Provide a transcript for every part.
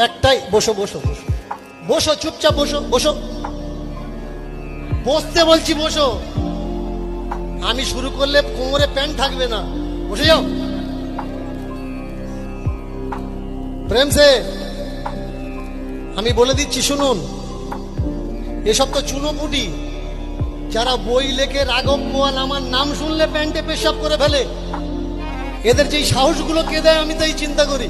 একটাই, বসো বসো বসো বসো, চুপচাপ বসো বসো, বসতে বলছি বসো। আমি শুরু করলে কোমরে প্যান্ট থাকবে না, বসে যাও। প্রেম সে আমি বলে দিচ্ছি শুনুন, এসব তো চুনোপুটি, যারা বই লেখে রাঘব বোয়াল আমার নাম শুনলে প্যান্টে পেশাব করে ফেলে, এদের যেই সাহসগুলো কে দেয় আমি তাই চিন্তা করি।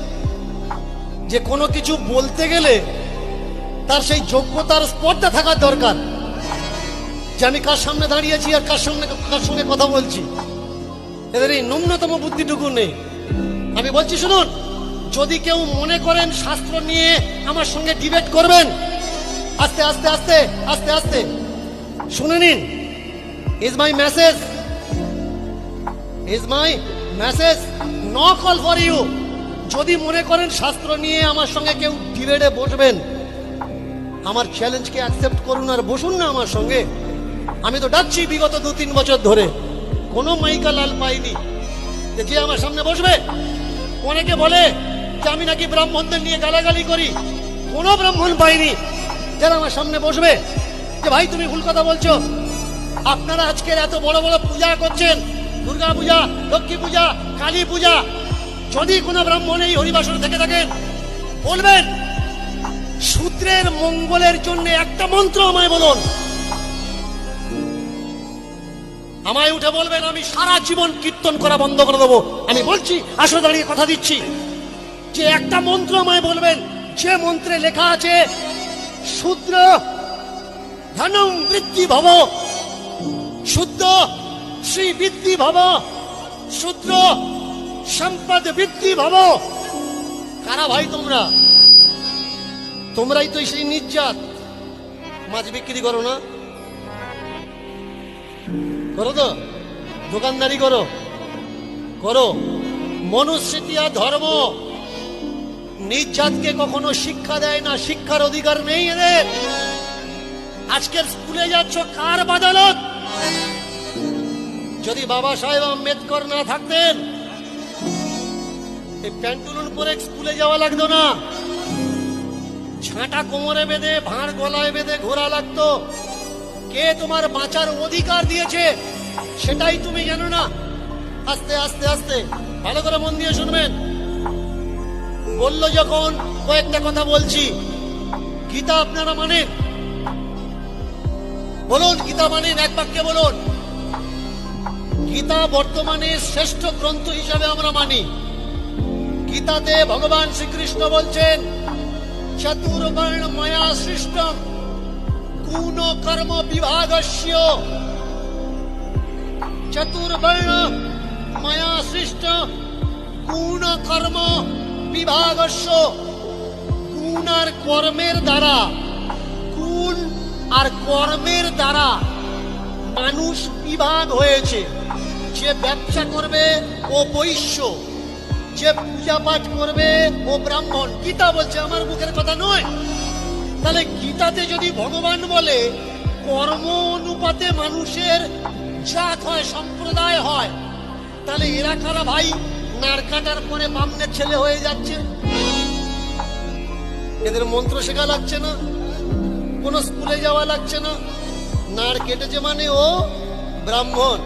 যে কোনো কিছু বলতে গেলে তার সেই যোগ্যতার স্পর্ধা থাকার দরকার, যে আমি কার সামনে দাঁড়িয়েছি আর কার সঙ্গে কথা বলছি। এদের এই ন্যূনতম বুদ্ধিটুকু নেই। আমি বলছি শুনুন, যদি কেউ মনে করেন শাস্ত্র নিয়ে আমার সঙ্গে ডিবেট করবেন, আস্তে আস্তে আস্তে আস্তে আস্তে শুনে নিন। Is my message, is my message, no call for you. যদি মনে করেন শাস্ত্র নিয়ে আমার সঙ্গে কেউ ডিবেটে বসবেন, আমার চ্যালেঞ্জকে অ্যাকসেপ্ট করুন আর বসুন না আমার সঙ্গে। আমি তো ডাকছি বিগত 2-3 বছর ধরে, কোনো মাইকা লাল পাইনি যে আমার সামনে বসবে। অনেকে বলে যে আমি নাকি ব্রাহ্মণদের নিয়ে গালাগালি করি, কোনো ব্রাহ্মণ পাইনি যারা আমার সামনে বসবে যে ভাই তুমি ভুল কথা বলছো। আপনারা আজকের এত বড় বড় পূজা করছেন, দুর্গা পূজা, লক্ষ্মী পূজা, কালী পূজা, যদি কোনো ব্রাহ্মণ এই হরিবাসর থেকে থাকেন, বলবেন শূদ্রের মঙ্গলের জন্য একটা মন্ত্র আমায় বলুন। আমায় উঠে বলবেন, আমি সারা জীবন কীর্তন করা বন্ধ করে দেবো। আমি বলছি, আসলে দাঁড়িয়ে কথা দিচ্ছি, যে একটা মন্ত্র আমায় বলবেন, যে মন্ত্রে লেখা আছে শূদ্র ধনং বৃদ্ধি ভব, শুদ্ধ শ্রী বৃদ্ধি ভব, শূদ্র সম্পদ বৃদ্ধি ভব। কারা ভাই তোমরা? তোমরাই তো সেই নির্যাত। মাছ বিক্রি করো না? করো তো, দোকানদারি করো, করো। মনুস্মৃতি আর ধর্ম নির্যাতকে কখনো শিক্ষা দেয় না, শিক্ষার অধিকার নেই এদের। আজকের স্কুলে যাচ্ছ কার বাদালত? যদি বাবা সাহেব আম্বেদকর না থাকতেন, এই প্যান্টুলুন পরে স্কুলে যাওয়া লাগতো না, ছাঁটা কোমরে বেঁধে ভাঁড় গলায় বেঁধে ঘোরা লাগতো। কে তোমার বাঁচার অধিকার দিয়েছে সেটাই তুমি জানো না। আস্তে আস্তে আস্তে ভালো করে মন দিয়ে শুনবেন। বললো যখন কয়েকটা কথা বলছি, গীতা আপনারা মানেন? বলুন গীতা মানেন, এক বাক্যে বলুন। গীতা বর্তমানে শ্রেষ্ঠ গ্রন্থ হিসাবে আমরা মানি। গীতাতে ভগবান শ্রীকৃষ্ণ বলছেন, চতুর্বর্ণ ময়া সৃষ্টম গুণ কর্ম বিভাগস্য, চতুর্বর্ণ ময়া সৃষ্ট গুণ কর্ম বিভাগস্য। গুণ আর কর্মের দ্বারা, গুণ আর কর্মের দ্বারা মানুষ বিভাগ হয়েছে। যে ব্যবসা করবে ও বৈশ্য, যে পূজা পাঠ করবে ও ব্রাহ্মণ। গীতা বলছে, আমার মুখের কথা নয়। তাহলে গীতাতে যদি ভগবান বলে কর্ম অনুপাতে মানুষের জাত হয়, সম্প্রদায় হয়, তাহলে এরা কারা ভাই? নার কাটার পরে বামনের ছেলে হয়ে যাচ্ছে। এদের মন্ত্র শেখা লাগছে না, কোন স্কুলে যাওয়া লাগছে না। নার কেটেছে মানে ও ব্রাহ্মণ।